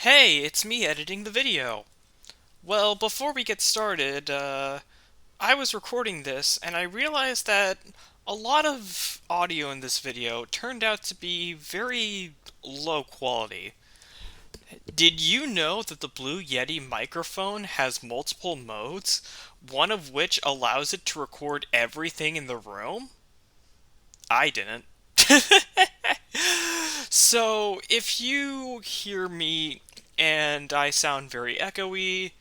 Hey, it's me editing the video. Well, before we get started, I was recording this and I realized that a lot of audio in this video turned out to be very low quality. Did you know that the Blue Yeti microphone has multiple modes, one of which allows it to record everything in the room? I didn't. So, if you hear me and I sound very echoey,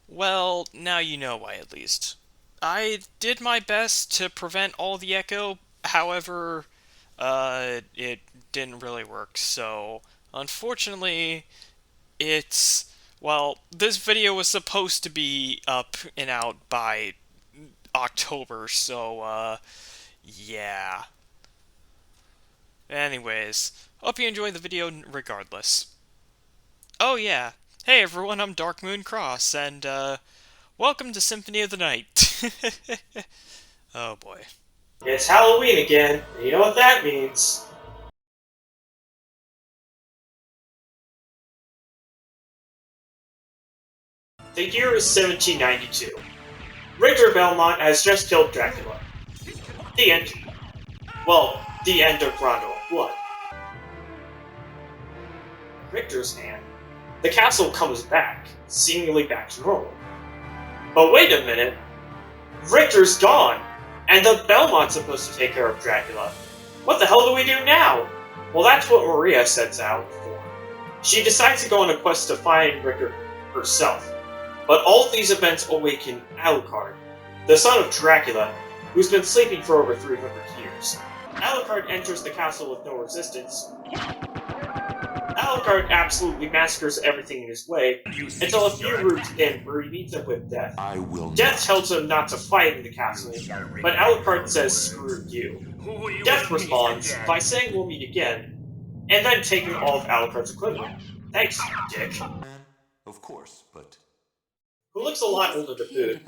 well, now you know why at least. I did my best to prevent all the echo, however, it didn't really work, so unfortunately, well, this video was supposed to be up and out by October, so, yeah. Anyways, hope you enjoyed the video regardless. Oh yeah. Hey everyone, I'm Dark Moon Cross, and welcome to Symphony of the Night. Oh boy. It's Halloween again, and you know what that means. The year is 1792. Richter Belmont has just killed Dracula. The end. Well, the end of Rondo of Blood. Richter's hand. The castle comes back, seemingly back to normal. But wait a minute. Richter's gone, and the Belmont's supposed to take care of Dracula. What the hell do we do now? Well, that's what Maria sets out for. She decides to go on a quest to find Richter herself. But all of these events awaken Alucard, the son of Dracula, who's been sleeping for over 300 years. Alucard enters the castle with no resistance. Alucard absolutely massacres everything in his way, until a few routes in where he meets up with Death. Death tells him not to fight in the castle, but Alucard says screw you. Death responds by saying we'll meet again, and then taking all of Alucard's equipment. Thanks, dick. Of course, but Who looks a lot older to boot.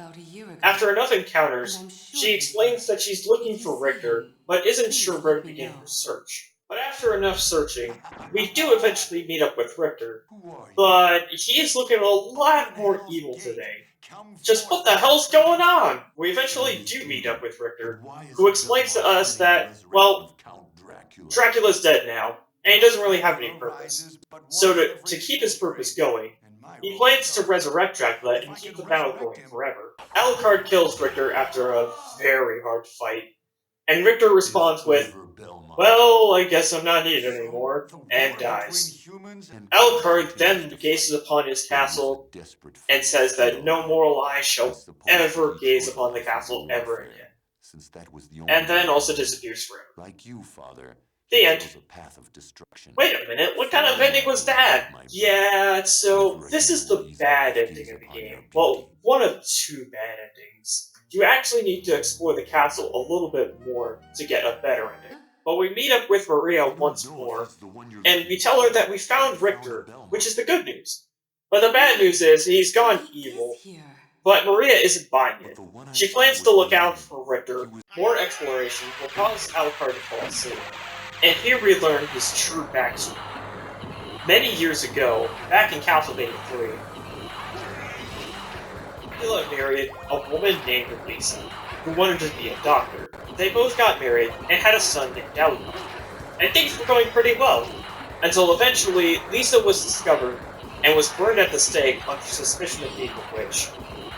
After enough encounters, she explains that she's looking for Richter, but isn't sure where to begin her search. But after enough searching, we do eventually meet up with Richter, but he is looking a lot more evil today. Just what the hell's going on? We eventually do meet up with Richter, who explains to us that, well, Dracula's dead now, and he doesn't really have any purpose. So to keep his purpose going, he plans to resurrect Dracula and keep the battle going forever. Alucard kills Richter after a very hard fight, and Richter responds with, well, I guess I'm not needed anymore, and dies. Alucard then gazes upon his castle and says that no mortal eye shall ever gaze upon the castle ever again. And then also disappears forever. like you, Father, The end. chose a path of destruction. Wait a minute, what kind of ending was that? Yeah, so this is the bad ending of the game. Well, one of two bad endings. You actually need to explore the castle a little bit more to get a better ending. But we meet up with Maria once more, and we tell her that we found Richter, which is the good news. But the bad news is he's gone evil. But Maria isn't buying it. She plans to look out for Richter. More exploration will cause Alucard to fall asleep. And here we learn his true backstory. Many years ago, back in Castlevania 3, Dracula married a woman named Lisa, who wanted to be a doctor. They both got married and had a son named Alucard. And things were going pretty well, until eventually Lisa was discovered and was burned at the stake under suspicion of being a witch.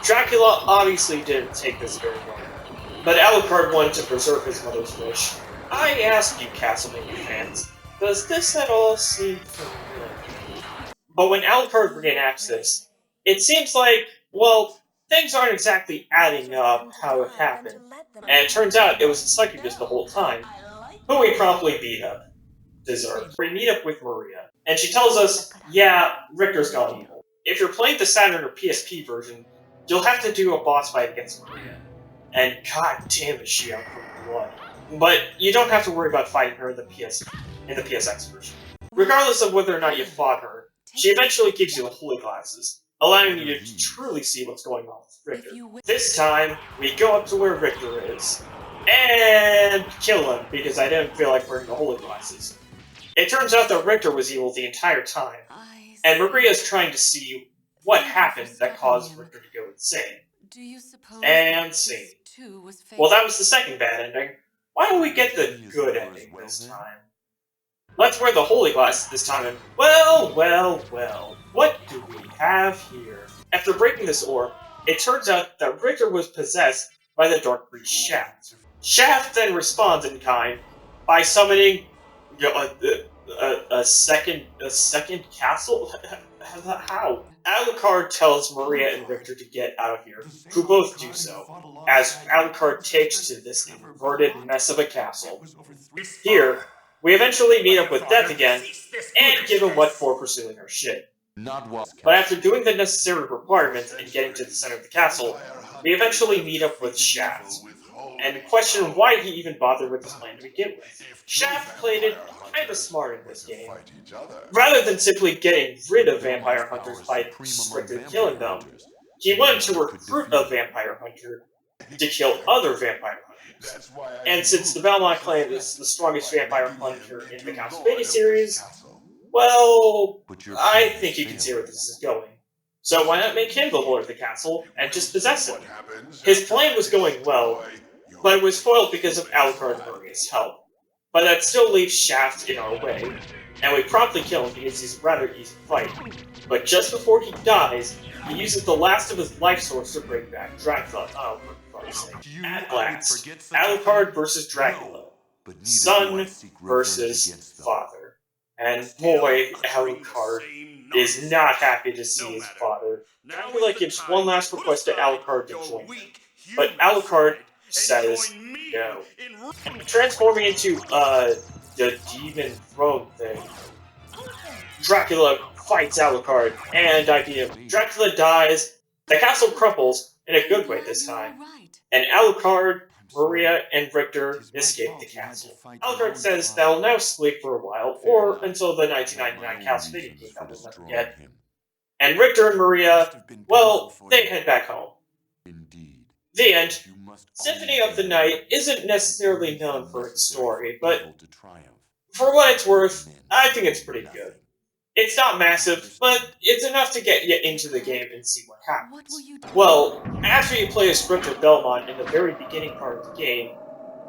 Dracula obviously didn't take this very well, but Alucard wanted to preserve his mother's wish. I ask you, Castlevania fans, does this at all seem familiar? But when Alucard reenacts this, it seems like, well, things aren't exactly adding up how it happened. And it turns out it was a succubus the whole time, who we promptly beat up. Deserved. We meet up with Maria, and she tells us, yeah, Richter's gone evil. If you're playing the Saturn or PSP version, you'll have to do a boss fight against Maria. And god damn is she out for blood. But you don't have to worry about fighting her in the PSX version. Regardless of whether or not you fought her, she eventually gives you the holy glasses, allowing you to truly see what's going on with Richter. This time, we go up to where Richter is, and kill him, because I didn't feel like wearing the holy glasses. It turns out that Richter was evil the entire time, and Maria's trying to see what happened that caused Richter to go insane. Do you suppose And that scene. this too was fate? Well, that was the second bad ending. Why don't we get the good ending this time? Let's wear the holy glasses this time, and well, what do we have here? After breaking this orb, it turns out that Richter was possessed by the Dark Priest Shaft. Shaft then responds in kind by summoning a second castle? How? Alucard tells Maria and Richter to get out of here, who both do so, as Alucard takes to this inverted mess of a castle. Here, we eventually meet up with Death again, and give him what for pursuing her shit. But after doing the necessary requirements and getting to the center of the castle, we eventually meet up with Shaft, and question why he even bothered with this plan to begin with. Shaft played it kinda smart in this game. Rather than simply getting rid of vampire hunters by strictly killing them, he wanted to recruit a vampire hunter to kill other vampire hunters. And since the Belmont clan is the strongest vampire hunter in the Castlevania series, well, I think you can see where this is going. So why not make him the lord of the castle and just possess him? His plan was going well, but it was foiled because of Alucard and Maria's help. But that still leaves Shaft in our way, and we promptly kill him because he's a rather easy fight. But just before he dies, he uses the last of his life source to bring back Dracula. Oh, for fuck's sake. At last, Alucard versus Dracula. Son versus father. And boy, Alucard is not happy to see his father. Dracula gives one last request to Alucard to join him, but Alucard says no. Transforming into, the demon throne thing, Dracula fights Alucard, and I beat him. Dracula dies, the castle crumples, in a good way this time, and Alucard, Maria, and Richter escape the castle. Alucard says they'll now sleep for a while, or until the 1999 Castlevania game that we'll never get. And Richter and Maria, well, they head back home. The end. Symphony of the Night isn't necessarily known for its story, but for what it's worth, I think it's pretty good. It's not massive, but it's enough to get you into the game and see what happens. Well, after you play as Richter Belmont in the very beginning part of the game,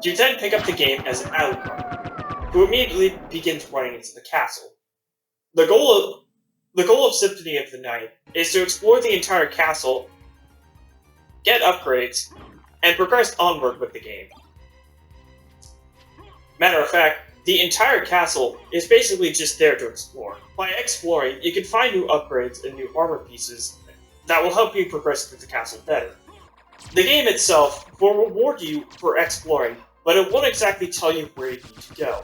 you then pick up the game as an Alucard, who immediately begins running into the castle. The goal of Symphony of the Night is to explore the entire castle, get upgrades, and progress onward with the game. Matter of fact, the entire castle is basically just there to explore. By exploring, you can find new upgrades and new armor pieces that will help you progress through the castle better. The game itself will reward you for exploring, but it won't exactly tell you where you need to go.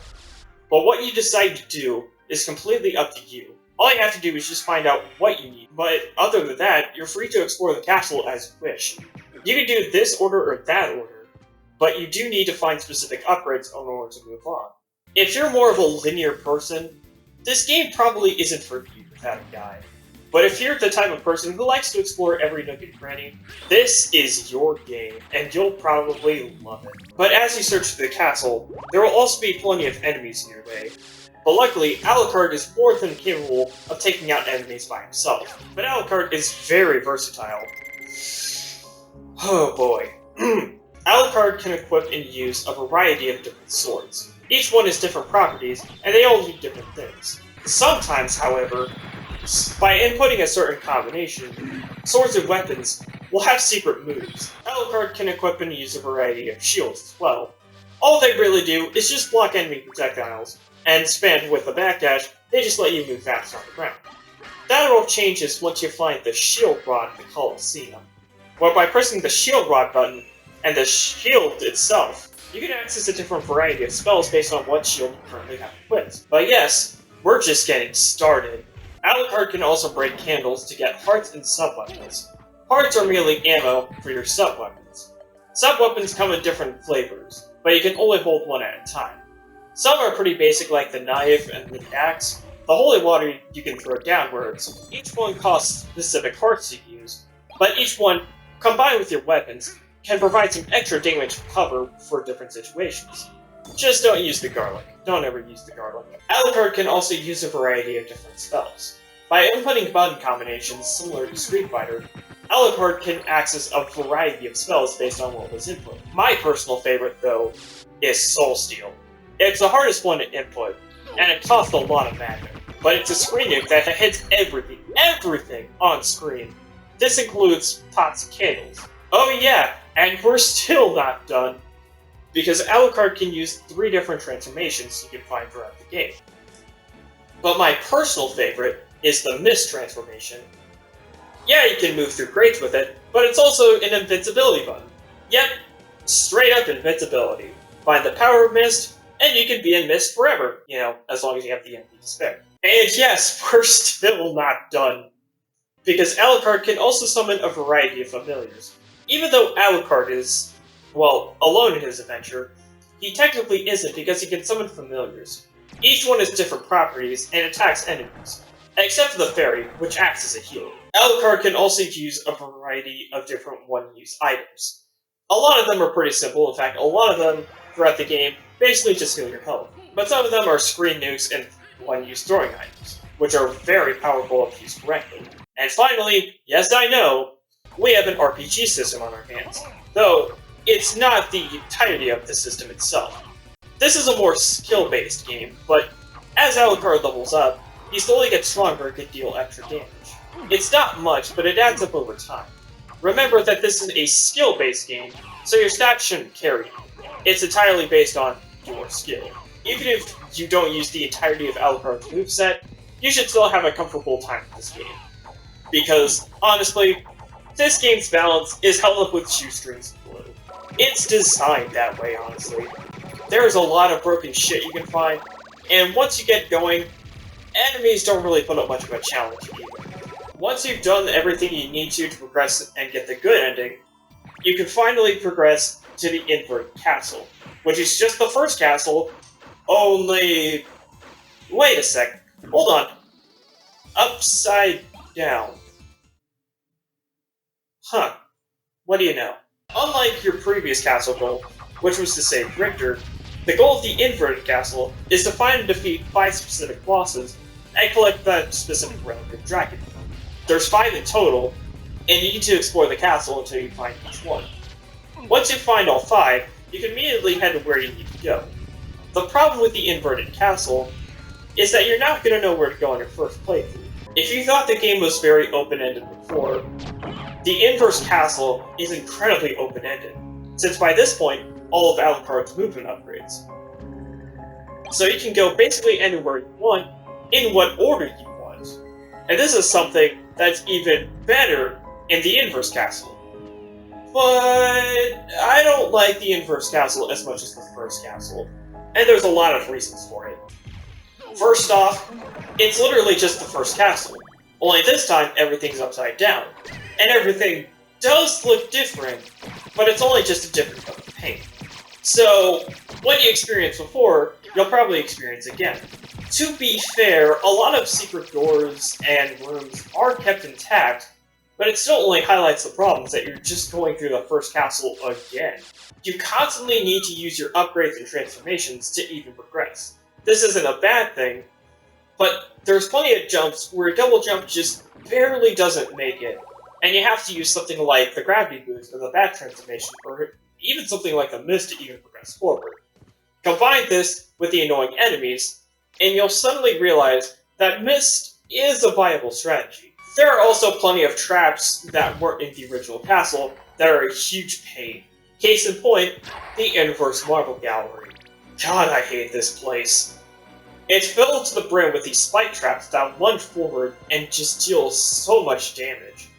But what you decide to do is completely up to you. All you have to do is just find out what you need, but other than that, you're free to explore the castle as you wish. You can do this order or that order, but you do need to find specific upgrades in order to move on. If you're more of a linear person, this game probably isn't for you without a guide. But if you're the type of person who likes to explore every nook and cranny, this is your game, and you'll probably love it. But as you search through the castle, there will also be plenty of enemies in your way. But luckily, Alucard is more than capable of taking out enemies by himself. But Alucard is very versatile. Oh boy. Alucard can equip and use a variety of different swords. Each one has different properties, and they all do different things. Sometimes, however, by inputting a certain combination, swords and weapons will have secret moves. Alucard can equip and use a variety of shields as well. All they really do is just block enemy projectiles, and spam with a backdash, they just let you move fast on the ground. That all changes once you find the shield rod in the Colosseum, where by pressing the shield rod button and the shield itself, you can access a different variety of spells based on what shield you currently have equipped. But yes, we're just getting started. Alucard can also break candles to get hearts and sub-weapons. Hearts are merely ammo for your sub-weapons. Sub-weapons come in different flavors, but you can only hold one at a time. Some are pretty basic like the knife and the axe. The holy water you can throw downwards. Each one costs specific hearts to use, but each one, combined with your weapons, can provide some extra damage cover for different situations. Just don't use the garlic. Don't ever use the garlic. Alucard can also use a variety of different spells. By inputting button combinations similar to Street Fighter, Alucard can access a variety of spells based on what was input. My personal favorite, though, is Soul Steal. It's the hardest one to input, and it costs a lot of mana, but it's a screen nuke that hits everything on screen. This includes pots and candles. Oh yeah, and we're still not done, because Alucard can use 3 different transformations you can find throughout the game. But my personal favorite is the Mist transformation. Yeah, you can move through crates with it, but it's also an invincibility button. Yep, straight up invincibility. Find the power of Mist, and you can be in Mist forever, as long as you have the MP to spare. And yes, we're still not done, because Alucard can also summon a variety of familiars. Even though Alucard is, alone in his adventure, he technically isn't because he can summon familiars. Each one has different properties and attacks enemies, except for the fairy, which acts as a healer. Alucard can also use a variety of different one-use items. A lot of them are pretty simple. In fact, a lot of them throughout the game basically just heal your health. But some of them are screen nukes and one-use throwing items, which are very powerful if used correctly. And finally, yes I know, we have an RPG system on our hands, though it's not the entirety of the system itself. This is a more skill-based game, but as Alucard levels up, he slowly gets stronger and can deal extra damage. It's not much, but it adds up over time. Remember that this is a skill-based game, so your stats shouldn't carry you. It's entirely based on your skill. Even if you don't use the entirety of Alucard's moveset, you should still have a comfortable time with this game. Because, honestly, this game's balance is held up with shoestrings and glue. It's designed that way, honestly. There's a lot of broken shit you can find, and once you get going, enemies don't really put up much of a challenge either. Once you've done everything you need to progress and get the good ending, you can finally progress to the Inverted Castle, which is just the first castle, only... Wait a sec. Hold on. Upside down. Huh. What do you know? Unlike your previous castle goal, which was to save Richter, the goal of the Inverted Castle is to find and defeat 5 specific bosses and collect that specific relic of dragon. There's 5 in total, and you need to explore the castle until you find each one. Once you find all 5, you can immediately head to where you need to go. The problem with the Inverted Castle is that you're not going to know where to go on your first playthrough. If you thought the game was very open-ended before, the Inverse Castle is incredibly open-ended, since by this point, all of Alucard's movement upgrades. So you can go basically anywhere you want, in what order you want. And this is something that's even better in the Inverse Castle. But I don't like the Inverse Castle as much as the first castle, and there's a lot of reasons for it. First off, it's literally just the first castle, only this time everything's upside down, and everything does look different, but it's only just a different color of paint. So, what you experienced before, you'll probably experience again. To be fair, a lot of secret doors and rooms are kept intact, but it still only highlights the problems that you're just going through the first castle again. You constantly need to use your upgrades and transformations to even progress. This isn't a bad thing, but there's plenty of jumps where a double jump just barely doesn't make it, and you have to use something like the gravity boost or the bat transformation, or even something like the mist to even progress forward. Combine this with the annoying enemies, and you'll suddenly realize that mist is a viable strategy. There are also plenty of traps that weren't in the original castle that are a huge pain. Case in point, the Inverse Marble Gallery. God, I hate this place. It's filled to the brim with these spike traps that lunge forward and just deal so much damage.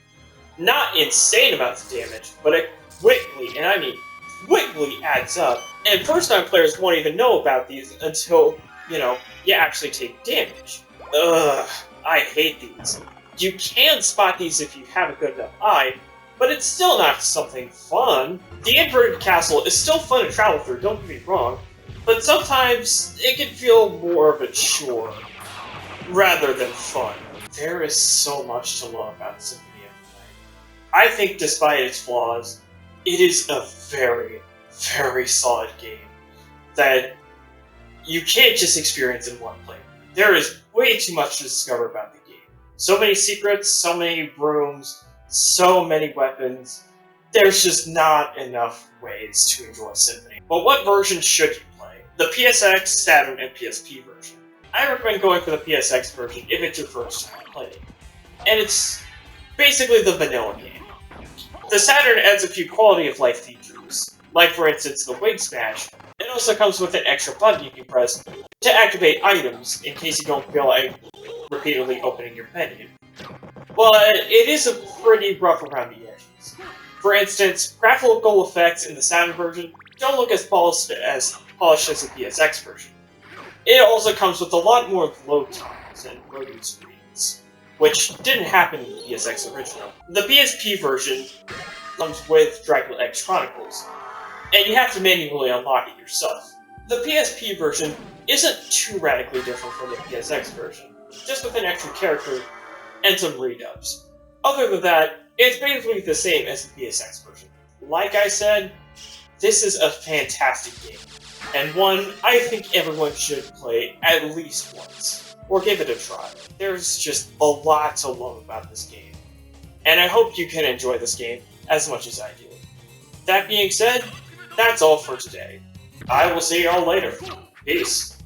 Not insane amounts of damage, but it quickly, and I mean quickly, adds up. And first-time players won't even know about these until, you actually take damage. Ugh, I hate these. You can spot these if you have a good enough eye, but it's still not something fun. The Inverted Castle is still fun to travel through, don't get me wrong, but sometimes it can feel more of a chore, rather than fun. There is so much to love about Symphony of the Night. I think despite its flaws, it is a very, very solid game that you can't just experience in one playthrough. There is way too much to discover about the game. So many secrets, so many rooms, so many weapons. There's just not enough ways to enjoy Symphony. But what version should you play? The PSX, Saturn, and PSP version. I recommend going for the PSX version if it's your first time playing. And it's basically the vanilla game. The Saturn adds a few quality of life features, like for instance the Wing Smash. It also comes with an extra button you can press to activate items in case you don't feel like repeatedly opening your menu. But it is a pretty rough around the edges. For instance, graphical effects in the Saturn version don't look as polished as the PSX version. It also comes with a lot more load times and loading screens, which didn't happen in the PSX original. The PSP version comes with Dracula X Chronicles, and you have to manually unlock it yourself. The PSP version isn't too radically different from the PSX version, just with an extra character and some redubs. Other than that, it's basically the same as the PSX version. Like I said, this is a fantastic game, and one I think everyone should play at least once, or give it a try. There's just a lot to love about this game, and I hope you can enjoy this game as much as I do. That being said, that's all for today. I will see y'all later. Peace.